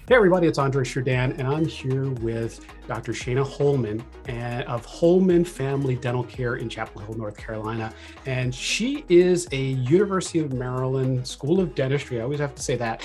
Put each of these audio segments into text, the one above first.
Hey everybody, it's Andre Shirdan, and I'm here with Dr. Shaina Holman of Holman Family Dental Care in Chapel Hill, North Carolina. And she is a University of Maryland School of Dentistry, I always have to say that,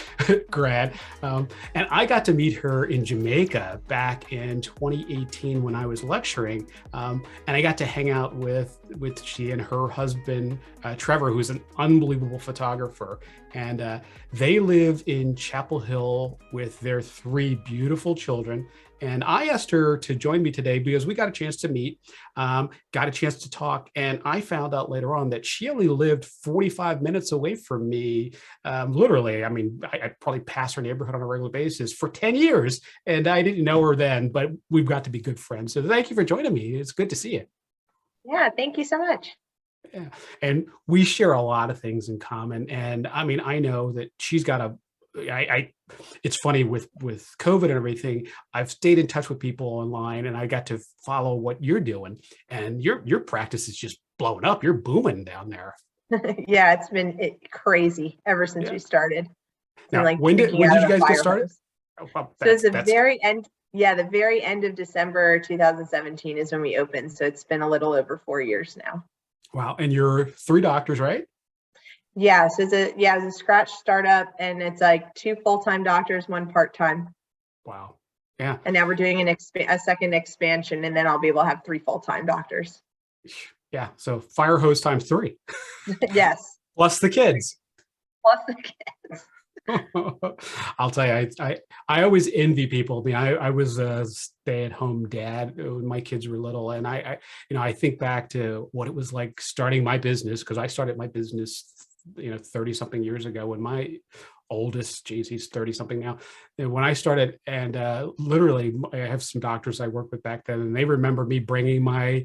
grad. And I got to meet her in Jamaica back in 2018 when I was lecturing. And I got to hang out with she and her husband, Trevor, who's an unbelievable photographer. And they live in Chapel Hill with their three beautiful children. And I asked her to join me today because we got a chance to meet, got a chance to talk. And I found out later on that she only lived 45 minutes away from me. Literally, I mean, I probably pass her neighborhood on a regular basis for 10 years. And I didn't know her then, but we've got to be good friends. So thank you for joining me. It's good to see you. Yeah, thank you so much. Yeah. And we share a lot of things in common. And I mean, I know that she's got it's funny with COVID and everything, I've stayed in touch with people online and I got to follow what you're doing, and your practice is just blowing up. You're booming down there. Yeah, it's been crazy ever since we started. It's been Now, like when did drinking out you of a guys get fire started? hose. Oh, well, So it's the very end. Yeah, the very end of December 2017 is when we opened. So it's been a little over 4 years now. Wow. And you're three doctors, right? Yeah, so it's a scratch startup, and it's like 2 full-time doctors, 1 part-time. Wow. Yeah. And now we're doing a second expansion, and then I'll be able to have 3 full-time doctors. Yeah. So fire hose times 3. Yes. Plus the kids. Plus the kids. I'll tell you, I always envy people. I mean, I was a stay-at-home dad when my kids were little, and I think back to what it was like starting my business, because I started my business 30 something years ago when my oldest, he's 30 something now. And when I started, and literally I have some doctors I worked with back then, and they remember me bringing my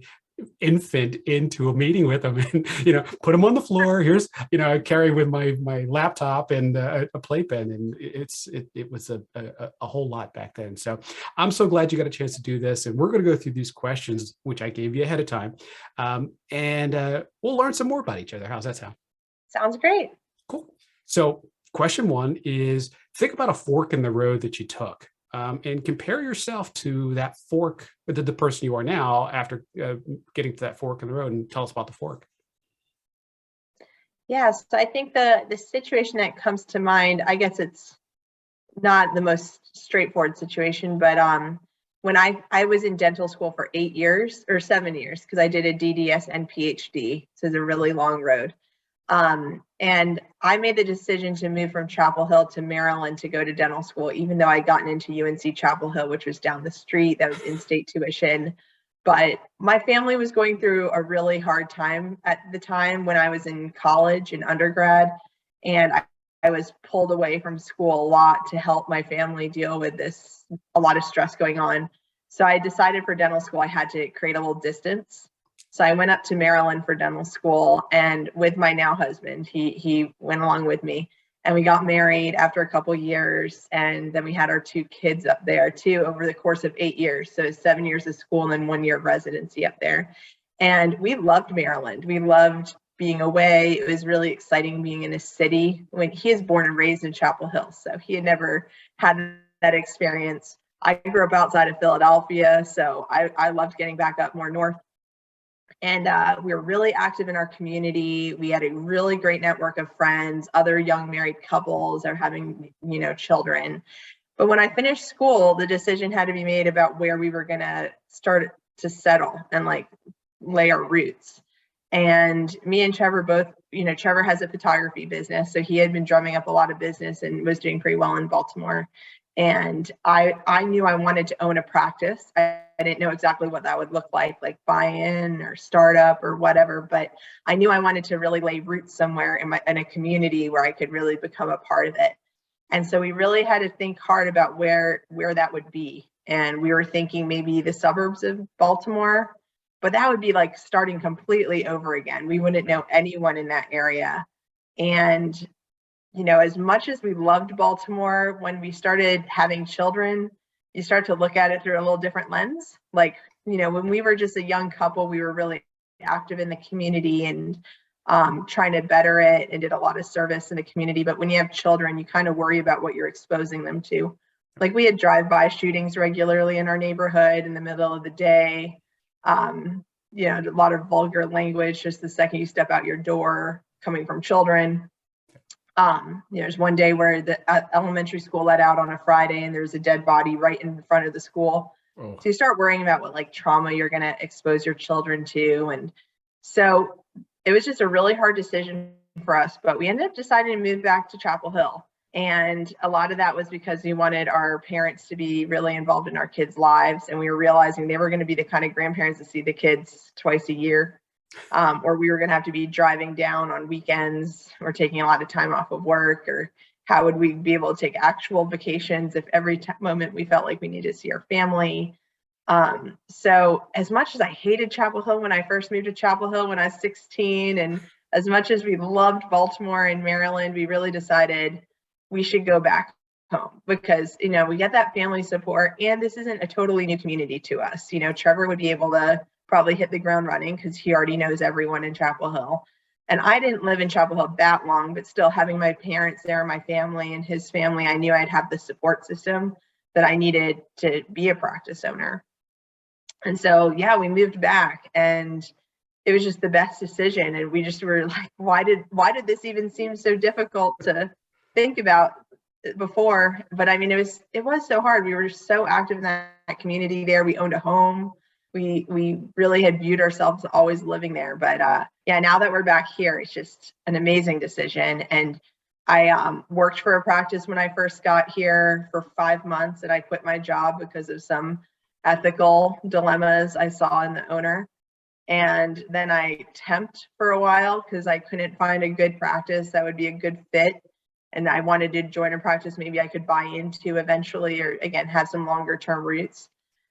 infant into a meeting with them and put them on the floor. Here's I carry with my laptop and a playpen, and it was a whole lot back then. So I'm so glad you got a chance to do this, and we're going to go through these questions which I gave you ahead of time, and we'll learn some more about each other. How's that sound? Sounds great. Cool. So question 1 is, think about a fork in the road that you took, and compare yourself to that fork, the person you are now after getting to that fork in the road, and tell us about the fork. Yes, I think the situation that comes to mind, I guess it's not the most straightforward situation, but when I was in dental school for 8 years or 7 years, because I did a DDS and PhD, so it's a really long road. And I made the decision to move from Chapel Hill to Maryland to go to dental school, even though I'd gotten into UNC Chapel Hill, which was down the street. That was in-state tuition. But my family was going through a really hard time at the time when I was in college and undergrad. And I was pulled away from school a lot to help my family deal with a lot of stress going on. So I decided for dental school, I had to create a little distance. So I went up to Maryland for dental school, and with my now husband, he went along with me, and we got married after a couple years. And then we had our 2 kids up there too over the course of 8 years. So 7 years of school and then 1 year of residency up there. And we loved Maryland. We loved being away. It was really exciting being in a city. When he is born and raised in Chapel Hill, so he had never had that experience. I grew up outside of Philadelphia, so I loved getting back up more north. And we were really active in our community. We had a really great network of friends, other young married couples are having, children. But when I finished school, the decision had to be made about where we were going to start to settle and lay our roots. And me and Trevor both, Trevor has a photography business, so he had been drumming up a lot of business and was doing pretty well in Baltimore. And I knew I wanted to own a practice. I didn't know exactly what that would look like buy-in or startup or whatever, but I knew I wanted to really lay roots somewhere in a community where I could really become a part of it. And so we really had to think hard about where that would be. And we were thinking maybe the suburbs of Baltimore, but that would be starting completely over again. We wouldn't know anyone in that area. And as much as we loved Baltimore, when we started having children, you start to look at it through a little different lens. When we were just a young couple, we were really active in the community and trying to better it and did a lot of service in the community. But when you have children, you kind of worry about what you're exposing them to. Like we had drive-by shootings regularly in our neighborhood in the middle of the day. A lot of vulgar language just the second you step out your door coming from children. There's one day where the elementary school let out on a Friday and there's a dead body right in front of the school. Oh. So you start worrying about what like trauma you're going to expose your children to. And so it was just a really hard decision for us, but we ended up deciding to move back to Chapel Hill. And a lot of that was because we wanted our parents to be really involved in our kids' lives. And we were realizing they were going to be the kind of grandparents that see the kids twice a year. Or we were going to have to be driving down on weekends or taking a lot of time off of work, or how would we be able to take actual vacations if every moment we felt like we needed to see our family. So as much as I hated Chapel Hill when I first moved to Chapel Hill when I was 16, and as much as we loved Baltimore and Maryland, we really decided we should go back home because, we get that family support, and this isn't a totally new community to us. Trevor would be able to probably hit the ground running because he already knows everyone in Chapel Hill. And I didn't live in Chapel Hill that long, but still having my parents there, my family and his family, I knew I'd have the support system that I needed to be a practice owner. And so, we moved back, and it was just the best decision. And we just were like, why did this even seem so difficult to think about before? But I mean, it was so hard. We were so active in that community there. We owned a home. We really had viewed ourselves always living there. But now that we're back here, it's just an amazing decision. And I worked for a practice when I first got here for 5 months, and I quit my job because of some ethical dilemmas I saw in the owner. And then I temped for a while because I couldn't find a good practice that would be a good fit. And I wanted to join a practice maybe I could buy into eventually, or again, have some longer term roots.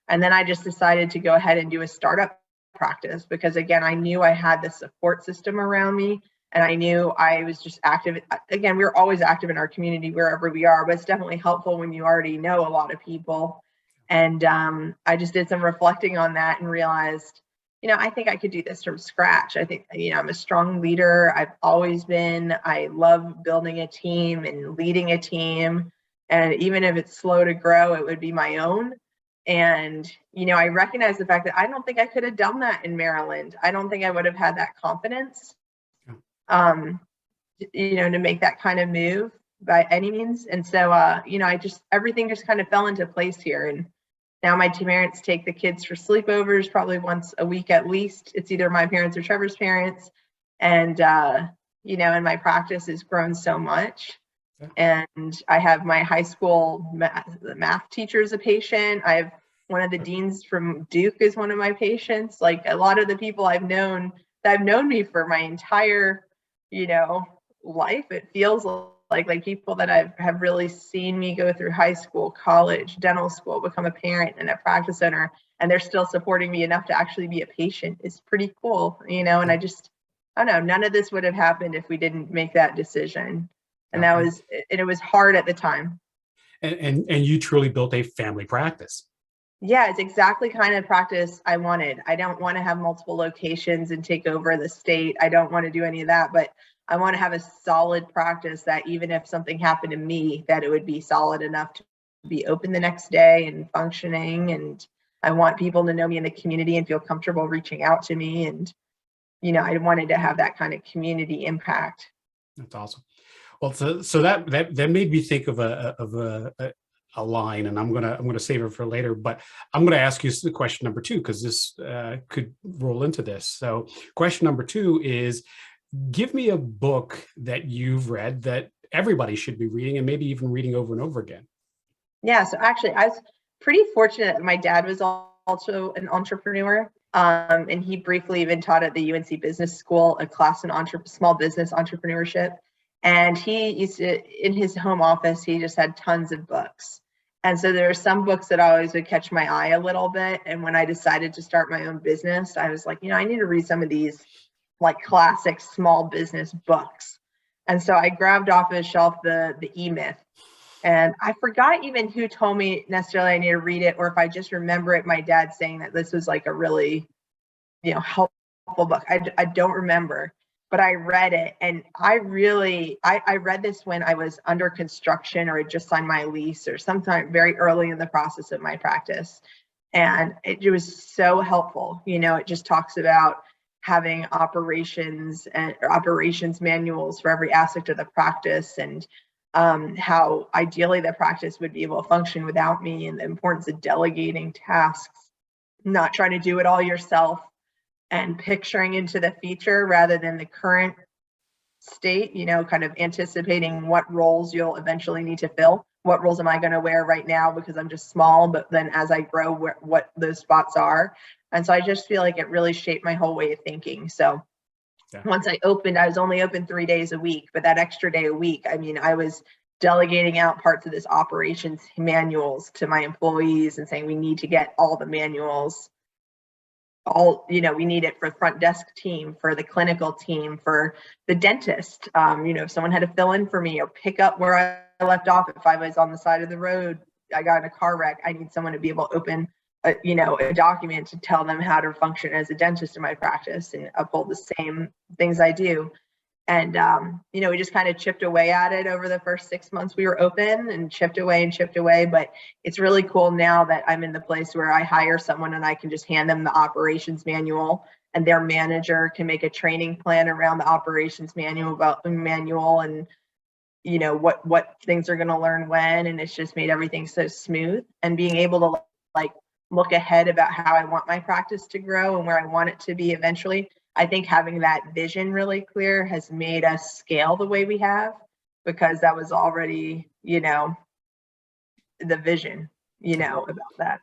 And then I just decided to go ahead and do a startup practice because, again, I knew I had the support system around me, and I knew I was just active. Again, we're always active in our community wherever we are, but it's definitely helpful when you already know a lot of people. And I just did some reflecting on that and realized, I think I could do this from scratch. I think, I'm a strong leader. I've always been. I love building a team and leading a team. And even if it's slow to grow, it would be my own. And, I recognize the fact that I don't think I could have done that in Maryland. I don't think I would have had that confidence, to make that kind of move by any means. And so, everything just kind of fell into place here. And now my parents take the kids for sleepovers probably once a week at least. It's either my parents or Trevor's parents. And, and my practice has grown so much. And I have my high school math teacher as a patient. I have one of the deans from Duke is one of my patients. Like a lot of the people I've known that have known me for my entire, life, it feels like people that have really seen me go through high school, college, dental school, become a parent and a practice owner, and they're still supporting me enough to actually be a patient is pretty cool, and I don't know, none of this would have happened if we didn't make that decision. And it was hard at the time. And you truly built a family practice. Yeah, it's exactly kind of practice I wanted. I don't want to have multiple locations and take over the state. I don't want to do any of that, but I want to have a solid practice that even if something happened to me, that it would be solid enough to be open the next day and functioning. And I want people to know me in the community and feel comfortable reaching out to me. And, I wanted to have that kind of community impact. That's awesome. Well, so that made me think of a line, and I'm gonna save it for later. But I'm gonna ask you the question number 2 because this could roll into this. So, question number 2 is: give me a book that you've read that everybody should be reading, and maybe even reading over and over again. Yeah. So actually, I was pretty fortunate. My dad was also an entrepreneur. And he briefly even taught at the UNC Business School, a class in small business entrepreneurship. And he used to, in his home office, he just had tons of books. And so there are some books that always would catch my eye a little bit. And when I decided to start my own business, I was like, I need to read some of these like classic small business books. And so I grabbed off his shelf the E-Myth. And I forgot even who told me necessarily I need to read it, or if I just remember it, my dad saying that this was like a really, helpful book. I don't remember. but I read it, and I read this when I was under construction or had just signed my lease or sometime very early in the process of my practice. And it was so helpful. It just talks about having operations and operations manuals for every aspect of the practice, and how ideally the practice would be able to function without me, and the importance of delegating tasks, not trying to do it all yourself, and picturing into the future rather than the current state, kind of anticipating what roles you'll eventually need to fill. What roles am I going to wear right now because I'm just small, but then as I grow, what those spots are. And so I just feel like it really shaped my whole way of thinking. So once I opened, I was only open 3 days a week, but that extra day a week, I was delegating out parts of this operations manuals to my employees and saying, we need to get all the manuals. We need it for the front desk team, for the clinical team, for the dentist. If someone had to fill in for me or pick up where I left off, if I was on the side of the road, I got in a car wreck, I need someone to be able to open a document to tell them how to function as a dentist in my practice and uphold the same things I do. And, we just kind of chipped away at it over the first 6 months we were open, and chipped away. But it's really cool now that I'm in the place where I hire someone and I can just hand them the operations manual, and their manager can make a training plan around the operations manual and, what things are going to learn when. And it's just made everything so smooth, and being able to look ahead about how I want my practice to grow and where I want it to be eventually. I think having that vision really clear has made us scale the way we have, because that was already, the vision, about that.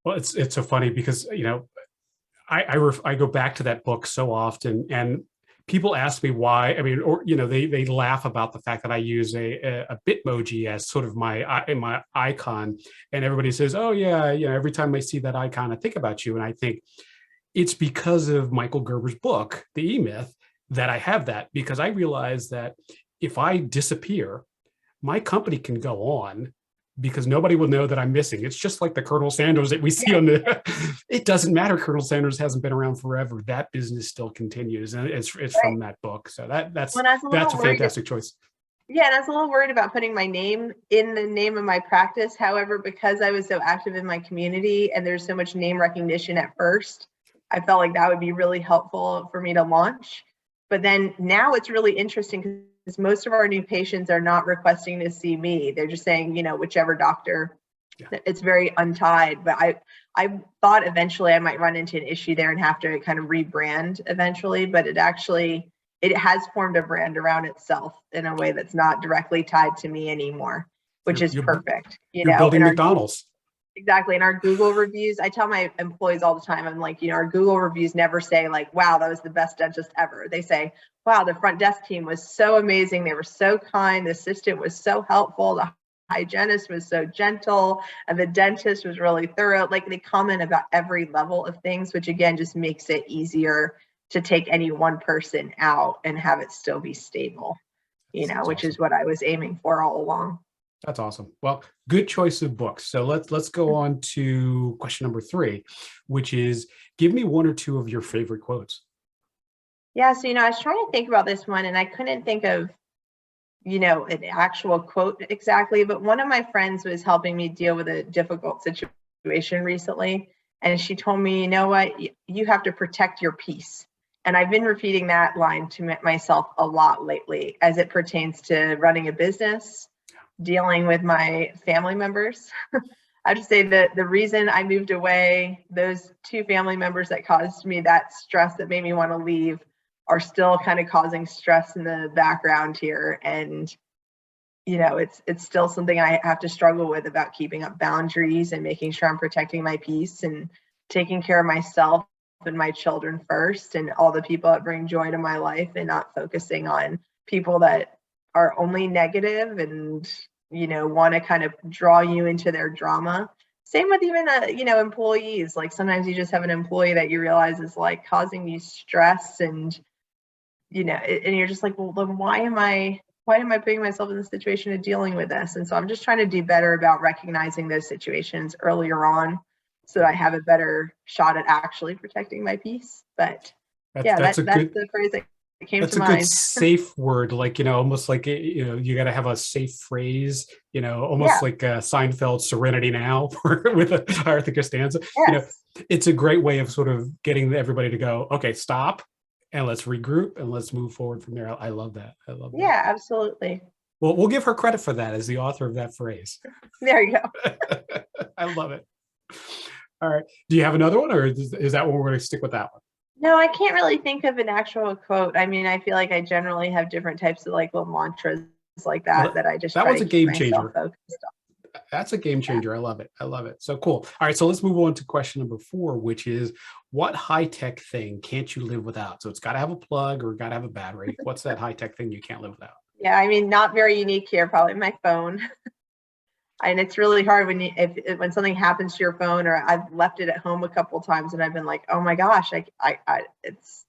Well, it's so funny because, I go back to that book so often, and people ask me why. They laugh about the fact that I use a Bitmoji as sort of my icon, and everybody says, "Oh yeah, every time I see that icon, I think about you." And I think it's because of Michael Gerber's book, The E-Myth, that I have that, because I realize that if I disappear, my company can go on because nobody will know that I'm missing. It's just like the Colonel Sanders that we see on the, it doesn't matter. Colonel Sanders hasn't been around forever. That business still continues. And it's right. From that book. So that's a fantastic choice. Yeah, and I was a little worried about putting my name in the name of my practice. However, because I was so active in my community and there's so much name recognition at first, I felt like that would be really helpful for me to launch. But then now it's really interesting because most of our new patients are not requesting to see me. They're just saying, whichever doctor. Yeah. It's very untied. But I thought eventually I might run into an issue there and have to kind of rebrand eventually. But it has formed a brand around itself in a way that's not directly tied to me anymore, which is perfect. You're building McDonald's. Exactly. And our Google reviews, I tell my employees all the time, I'm like, our Google reviews never say wow, that was the best dentist ever. They say, wow, the front desk team was so amazing. They were so kind. The assistant was so helpful. The hygienist was so gentle. And the dentist was really thorough. They comment about every level of things, which again, just makes it easier to take any one person out and have it still be stable, which awesome. Is what I was aiming for all along. That's awesome. Well, good choice of books. So let's go on to question number 3, which is, give me one or two of your favorite quotes. Yeah. So, I was trying to think about this one and I couldn't think of, an actual quote exactly, but one of my friends was helping me deal with a difficult situation recently. And she told me, you know what, you have to protect your peace. And I've been repeating that line to myself a lot lately as it pertains to running a business, dealing with my family members. I have to say that the reason I moved away, those 2 family members that caused me that stress that made me want to leave are still kind of causing stress in the background here. And, it's still something I have to struggle with about keeping up boundaries and making sure I'm protecting my peace and taking care of myself and my children first and all the people that bring joy to my life, and not focusing on people that are only negative and, want to kind of draw you into their drama. Same with even, employees. Sometimes you just have an employee that you realize is causing you stress and, and you're just like, well, then why am I putting myself in the situation of dealing with this? And so I'm just trying to do better about recognizing those situations earlier on so that I have a better shot at actually protecting my peace. But that's the phrase that came That's to a good mind. safe word, like, almost like, you got to have a safe phrase, almost Yeah. like Seinfeld Serenity Now with Arthur Costanza. Yes. It's a great way of sort of getting everybody to go, okay, stop and let's regroup and let's move forward from there. I love that. I love that. Yeah, absolutely. Well, we'll give her credit for that as the author of that phrase. There you go. I love it. All right. Do you have another one, or is that one we're going to stick with that one? No, I can't really think of an actual quote. I mean, I feel like I generally have different types of like little mantras like Well, that I just that try was to a keep game myself changer. focused That's a game on. changer. I love it. I love it. So cool. All right. So let's move on to question number 4, which is, what high-tech thing can't you live without? So it's got to have a plug or got to have a battery. What's that high-tech thing you can't live without? Yeah, I mean, not very unique here, probably my phone. And it's really hard when when something happens to your phone, or I've left it at home a couple of times and I've been like, oh my gosh, I it's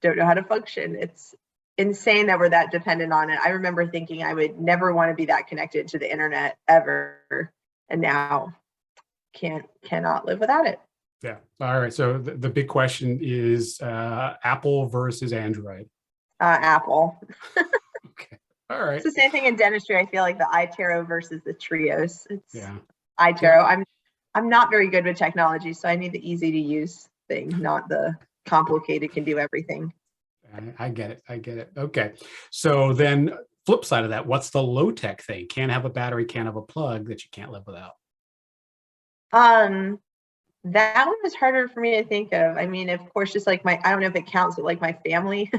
don't know how to function. It's insane that we're that dependent on it. I remember thinking I would never want to be that connected to the internet ever, and now cannot live without it. Yeah. All right. So the big question is Apple versus Android. Apple. Okay. All It's right. the same thing in dentistry. I feel like the iTero versus the Trios. It's Yeah. Yeah. iTero. I'm not very good with technology, so I need the easy to use thing, not the complicated can do everything. I get it. I get it. Okay. So then, flip side of that, what's the low tech thing? Can't have a battery, can't have a plug that you can't live without. Um, that one was harder for me to think of. I mean, of course, just like I don't know if it counts, but like my family,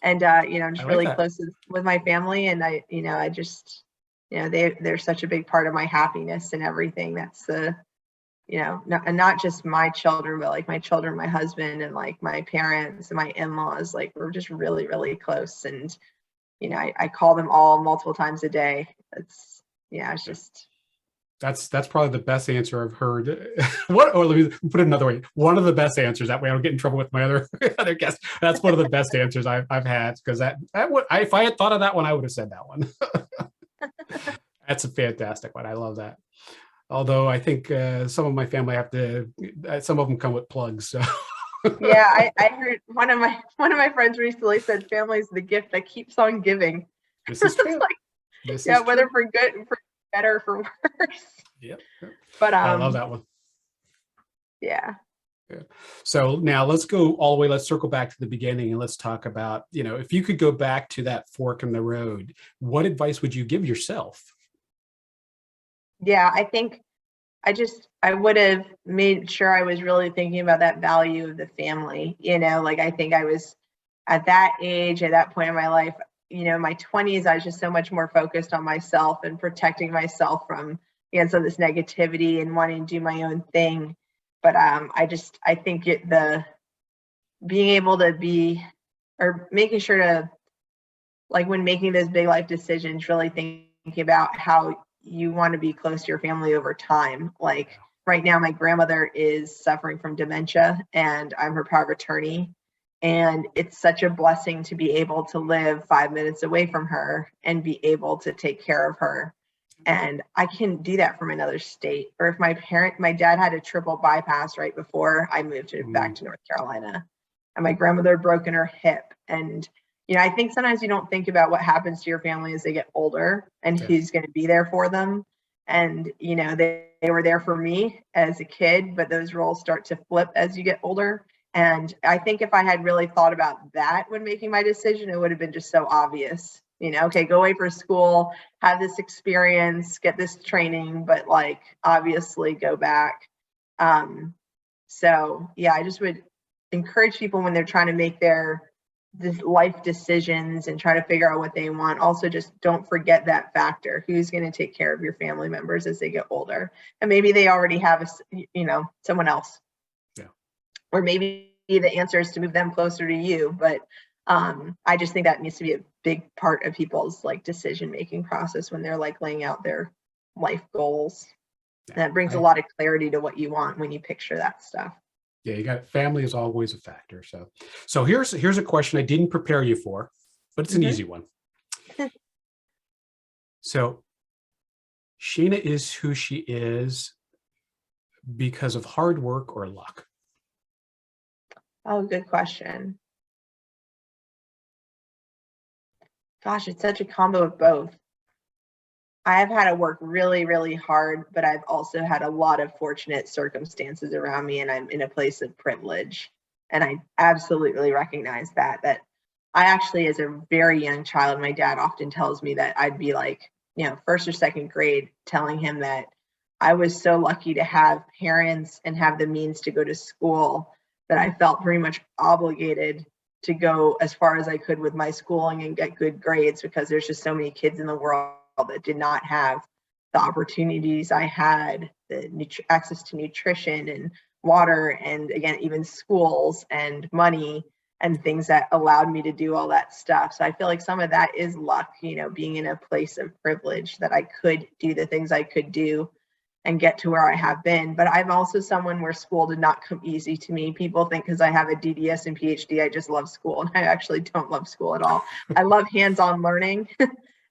and I'm I just like really that. close with my family, and I just, they're such a big part of my happiness and everything. That's and not just my children, but like my children, my husband, and like my parents and my in-laws. Like we're just really, really close, and I call them all multiple times a day. It's it's Yeah. just That's probably the best answer I've heard. What? Or let me put it another way. One of the best answers. That way, I don't get in trouble with my other other guests. That's one of the best answers I've had, because that would, if I had thought of that one, I would have said that one. That's a fantastic one. I love that. Although I think some of my family have to. Some of them come with plugs. So yeah. I heard one of my friends recently said, "Family's the gift that keeps on giving." this is It's true. like, This yeah, is whether true. for good, for better, for worse. Yep. Yep. But I love that one. yeah. Yeah. So now let's go all the way. Let's circle back to the beginning and let's talk about, if you could go back to that fork in the road, what advice would you give yourself? Yeah, I think I would have made sure I was really thinking about that value of the family. Like I think I was at that age, at that point in my life, my 20s, I was just so much more focused on myself and protecting myself from, some of this negativity and wanting to do my own thing. But I think the being able to be, or making sure to, like when making those big life decisions, really thinking about how you want to be close to your family over time. Like right now, my grandmother is suffering from dementia and I'm her power of attorney. And it's such a blessing to be able to live 5 minutes away from her and be able to take care of her. And I can do that from another state. Or if my dad had a triple bypass right before I moved back Mm, to North Carolina, and my grandmother had broken her hip. And I think sometimes you don't think about what happens to your family as they get older and yeah. who's going to be there for them. And, they were there for me as a kid, but those roles start to flip as you get older. And I think if I had really thought about that when making my decision, it would have been just so obvious. Okay, go away for school, have this experience, get this training, but like obviously go back. So yeah, I just would encourage people when they're trying to make their life decisions and try to figure out what they want. Also, just don't forget that factor. Who's going to take care of your family members as they get older? And maybe they already have someone else. Yeah. Or maybe the answer is to move them closer to you. But I just think that needs to be a big part of people's like decision making process when they're like laying out their life goals. Yeah. That brings a lot of clarity to what you want when you picture that stuff. Yeah, you got, family is always a factor. So here's a question I didn't prepare you for, but it's an Mm-hmm. easy one. So Shaina is who she is because of hard work or luck? Oh, good question. gosh, it's such a combo of both. I have had to work really, really hard, but I've also had a lot of fortunate circumstances around me, and I'm in a place of privilege. And I absolutely recognize that I actually, as a very young child, my dad often tells me that I'd be like, first or second grade, telling him that I was so lucky to have parents and have the means to go to school that I felt very much obligated to go as far as I could with my schooling and get good grades, because there's just so many kids in the world that did not have the opportunities I had, the access to nutrition and water, and again, even schools and money and things that allowed me to do all that stuff. So I feel like some of that is luck, being in a place of privilege that I could do the things I could do and get to where I have been. But I'm also someone where school did not come easy to me. People think because I have a DDS and PhD, I just love school. And I actually don't love school at all. I love hands-on learning.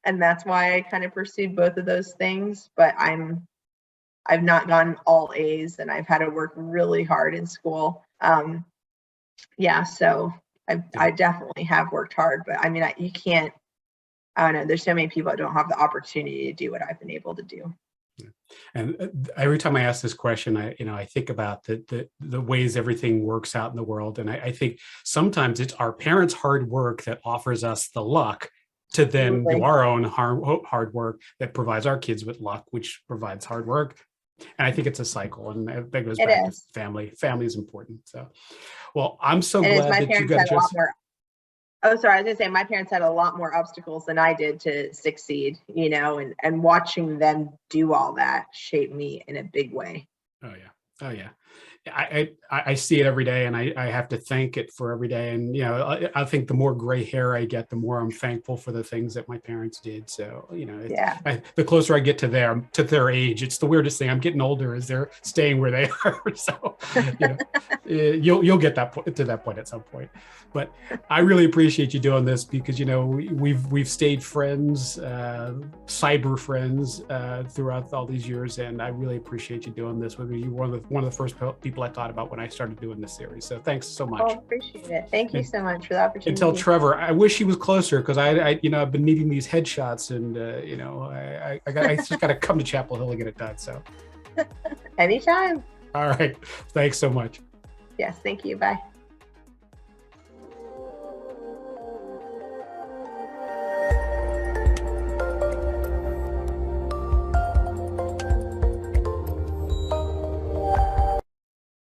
And that's why I kind of pursued both of those things. But I've not gotten all A's, and I've had to work really hard in school. So I definitely have worked hard. But I mean, you can't, I don't know, there's so many people that don't have the opportunity to do what I've been able to do. And every time I ask this question, I think about the ways everything works out in the world. And I think sometimes it's our parents' hard work that offers us the luck to then do our own hard work that provides our kids with luck, which provides hard work. And I think it's a cycle, and that goes back to family. Family is important. So, well, I'm so glad that you got a chance. Oh, sorry. I was going to say, my parents had a lot more obstacles than I did to succeed, and watching them do all that shaped me in a big way. Oh, yeah. I see it every day, and I have to thank it for every day. And, I think the more gray hair I get, the more I'm thankful for the things that my parents did. So, the closer I get to their age, it's the weirdest thing. I'm getting older as they're staying where they are. So, you'll get to that point at some point. But I really appreciate you doing this because, we've stayed friends, cyber friends throughout all these years. And I really appreciate you doing this with me. You were one of the first people I thought about when I started doing this series. So thanks so much. Oh, appreciate it. Thank you so much for the opportunity. And tell Trevor, I wish he was closer, because I've been needing these headshots, and I just got to come to Chapel Hill and get it done. So anytime. All right. Thanks so much. Yes. Thank you. Bye.